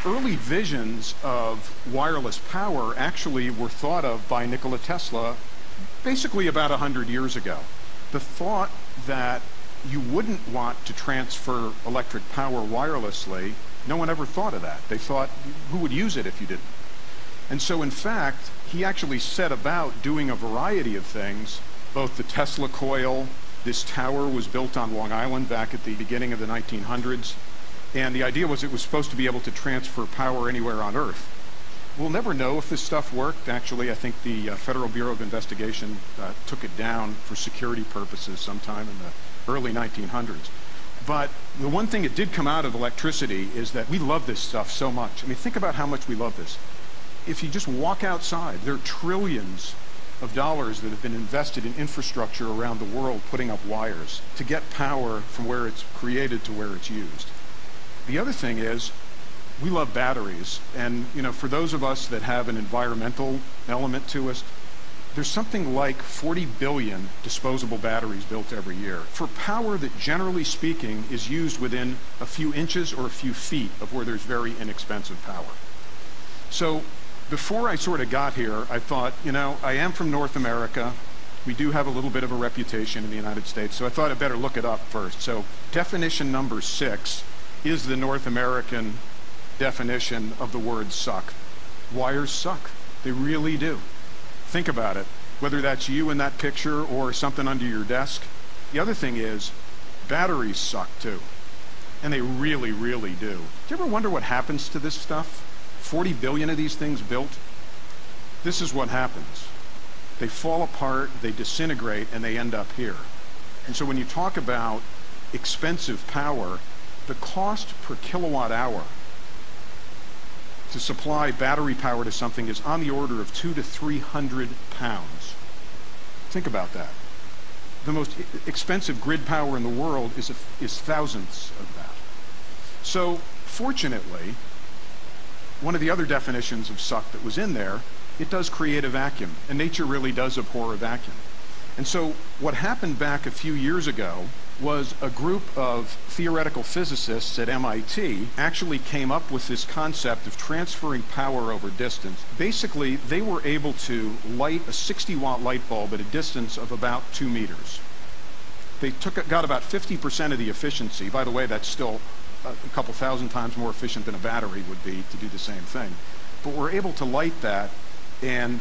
early visions of wireless power actually were thought of by Nikola Tesla basically about 100 years ago. The thought that you wouldn't want to transfer electric power wirelessly, no one ever thought of that. They thought, who would use it if you didn't? And so in fact, he actually set about doing a variety of things, both the Tesla coil. This tower was built on Long Island back at the beginning of the 1900s. And the idea was it was supposed to be able to transfer power anywhere on Earth. We'll never know if this stuff worked. Actually, I think the Federal Bureau of Investigation took it down for security purposes sometime in the early 1900s. But the one thing that did come out of electricity is that we love this stuff so much. I mean, think about how much we love this. If you just walk outside, there are trillions of dollars that have been invested in infrastructure around the world putting up wires to get power from where it's created to where it's used. The other thing is, we love batteries, and for those of us that have an environmental element to us, there's something like 40 billion disposable batteries built every year for power that, generally speaking, is used within a few inches or a few feet of where there's very inexpensive power. So before I sort of got here, I thought, I am from North America. We do have a little bit of a reputation in the United States, so I thought I'd better look it up first. So definition number 6 is the North American definition of the word suck. Wires suck. They really do. Think about it, whether that's you in that picture or something under your desk. The other thing is, batteries suck too. And they really, really do. Do you ever wonder what happens to this stuff? 40 billion of these things built? This is what happens. They fall apart, they disintegrate, and they end up here. And so when you talk about expensive power, the cost per kilowatt hour to supply battery power to something is on the order of 200 to 300 pounds. Think about that. The most expensive grid power in the world is thousandths of that. So fortunately, one of the other definitions of suck that was in there, it does create a vacuum, and nature really does abhor a vacuum. And so what happened back a few years ago was a group of theoretical physicists at MIT actually came up with this concept of transferring power over distance. Basically, they were able to light a 60-watt light bulb at a distance of about 2 meters. They got about 50% of the efficiency. By the way, that's still a couple thousand times more efficient than a battery would be to do the same thing. But we're able to light that and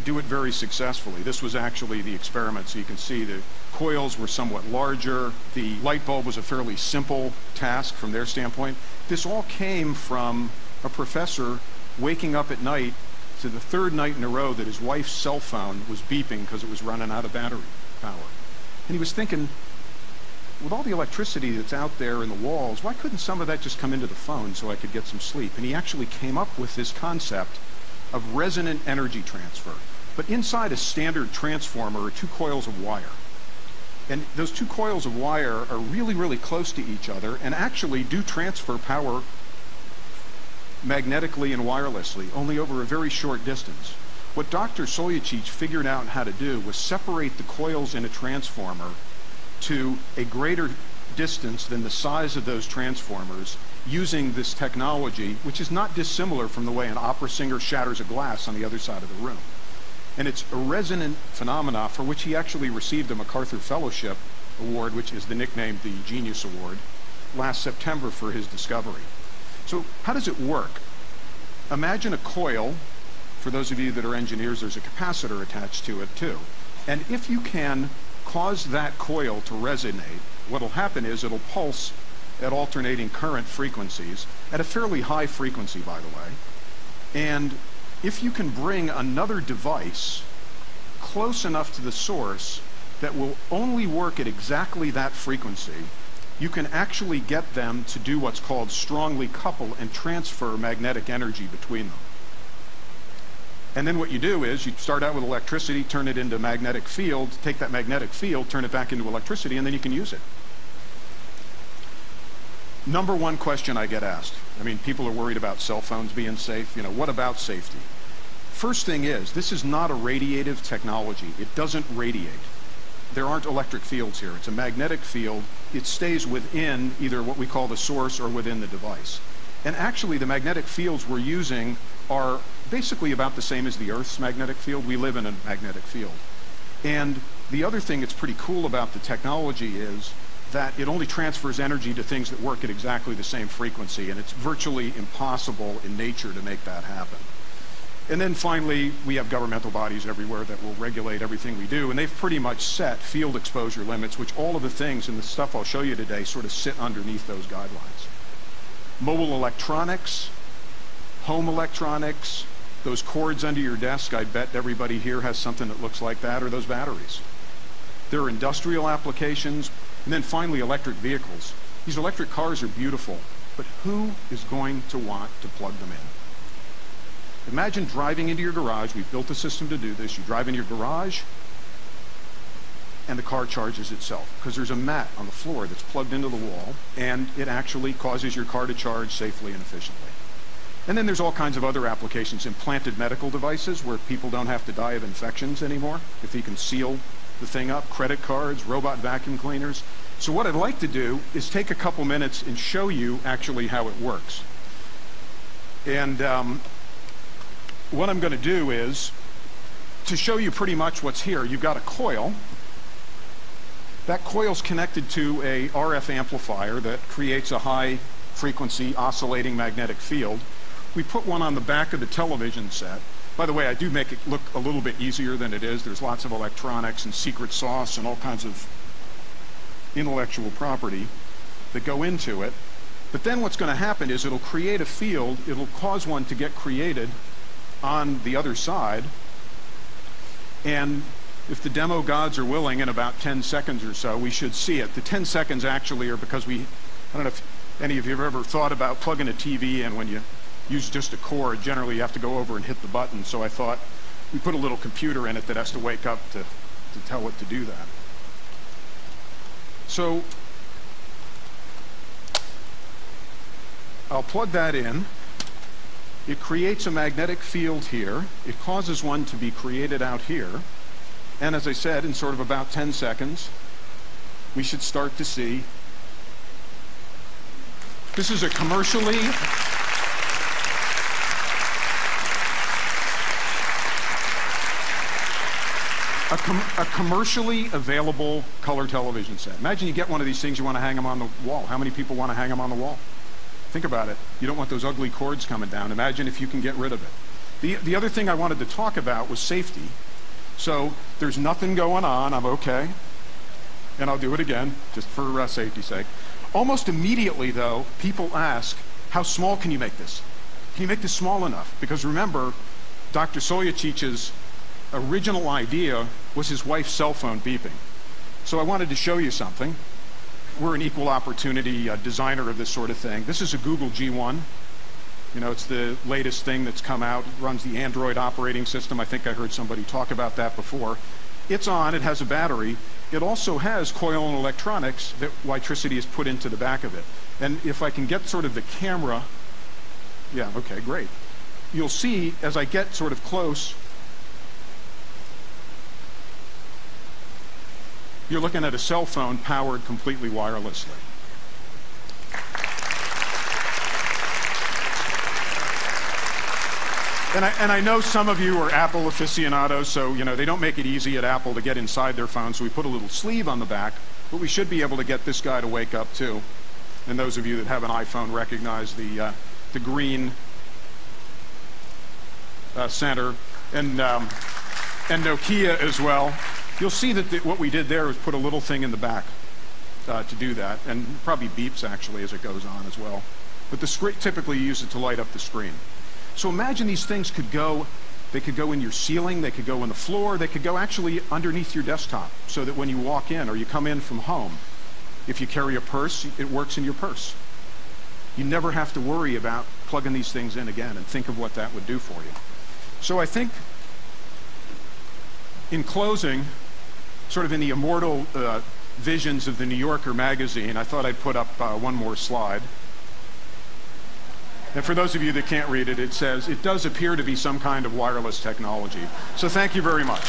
do it very successfully. This was actually the experiment, so you can see the coils were somewhat larger. The light bulb was a fairly simple task from their standpoint. This all came from a professor waking up at night to the 3rd night in a row that his wife's cell phone was beeping because it was running out of battery power. And he was thinking, with all the electricity that's out there in the walls, why couldn't some of that just come into the phone so I could get some sleep? And he actually came up with this concept of resonant energy transfer. But inside a standard transformer are 2 coils of wire. And those 2 coils of wire are really, really close to each other and actually do transfer power magnetically and wirelessly, only over a very short distance. What Dr. Soyachich figured out how to do was separate the coils in a transformer to a greater distance than the size of those transformers using this technology, which is not dissimilar from the way an opera singer shatters a glass on the other side of the room. And it's a resonant phenomena for which he actually received a MacArthur Fellowship Award, which is the nickname the Genius Award, last September for his discovery. So how does it work? Imagine a coil. For those of you that are engineers, there's a capacitor attached to it too. And if you can cause that coil to resonate, what'll happen is it'll pulse at alternating current frequencies, at a fairly high frequency, by the way. And if you can bring another device close enough to the source that will only work at exactly that frequency, you can actually get them to do what's called strongly couple and transfer magnetic energy between them. And then what you do is you start out with electricity, turn it into magnetic field, take that magnetic field, turn it back into electricity, and then you can use it. Number one question I get asked, I mean, people are worried about cell phones being safe. What about safety? First thing is, this is not a radiative technology. It doesn't radiate. There aren't electric fields here. It's a magnetic field. It stays within either what we call the source or within the device. And actually, the magnetic fields we're using are basically about the same as the Earth's magnetic field. We live in a magnetic field. And the other thing that's pretty cool about the technology is that it only transfers energy to things that work at exactly the same frequency, and it's virtually impossible in nature to make that happen. And then finally, we have governmental bodies everywhere that will regulate everything we do, and they've pretty much set field exposure limits, which all of the things in the stuff I'll show you today sort of sit underneath those guidelines. Mobile electronics, home electronics, those cords under your desk, I bet everybody here has something that looks like that, or those batteries. There are industrial applications, and then finally electric vehicles. These electric cars are beautiful, but who is going to want to plug them in? Imagine driving into your garage. We've built a system to do this. You drive into your garage, and the car charges itself, because there's a mat on the floor that's plugged into the wall, and it actually causes your car to charge safely and efficiently. And then there's all kinds of other applications, implanted medical devices where people don't have to die of infections anymore, if you can seal the thing up, credit cards, robot vacuum cleaners. So what I'd like to do is take a couple minutes and show you actually how it works. And what I'm going to do is to show you pretty much what's here. You've got a coil. That coil's connected to a RF amplifier that creates a high frequency oscillating magnetic field. We put one on the back of the television set. By the way, I do make it look a little bit easier than it is. There's lots of electronics and secret sauce and all kinds of intellectual property that go into it. But then what's going to happen is it'll create a field. It'll cause one to get created on the other side. And if the demo gods are willing, in about 10 seconds or so, we should see it. The 10 seconds actually are because I don't know if any of you have ever thought about plugging a TV in when you use just a cord. Generally, you have to go over and hit the button. So I thought we put a little computer in it that has to wake up to tell it to do that. So I'll plug that in. It creates a magnetic field here. It causes one to be created out here. And as I said, in sort of about 10 seconds, we should start to see. This is a commercially available color television set. Imagine you get one of these things, you want to hang them on the wall. How many people want to hang them on the wall? Think about it. You don't want those ugly cords coming down. Imagine if you can get rid of it. The other thing I wanted to talk about was safety. So there's nothing going on. I'm okay. And I'll do it again, just for safety's sake. Almost immediately, though, people ask, how small can you make this? Can you make this small enough? Because remember, Dr. Soyachic's original idea was his wife's cell phone beeping. So I wanted to show you something. We're an equal opportunity designer of this sort of thing. This is a Google G1. You know, it's the latest thing that's come out. It runs the Android operating system. I think I heard somebody talk about that before. It's on. It has a battery. It also has coil and electronics that electricity is put into the back of it. And if I can get sort of the camera, yeah, okay, great. You'll see as I get sort of close, you're looking at a cell phone powered completely wirelessly. And I know some of you are Apple aficionados, so you know they don't make it easy at Apple to get inside their phone, so we put a little sleeve on the back, but we should be able to get this guy to wake up too. And those of you that have an iPhone recognize the green center, and Nokia as well. You'll see that what we did there was put a little thing in the back to do that, and probably beeps actually as it goes on as well. But the screen, typically you use it to light up the screen. So imagine these things could go, they could go in your ceiling, they could go in the floor, they could go actually underneath your desktop, so that when you walk in or you come in from home, if you carry a purse, it works in your purse. You never have to worry about plugging these things in again, and think of what that would do for you. So I think, in closing, sort of in the immortal visions of the New Yorker magazine, I thought I'd put up one more slide. And for those of you that can't read it, it says, it does appear to be some kind of wireless technology. So thank you very much.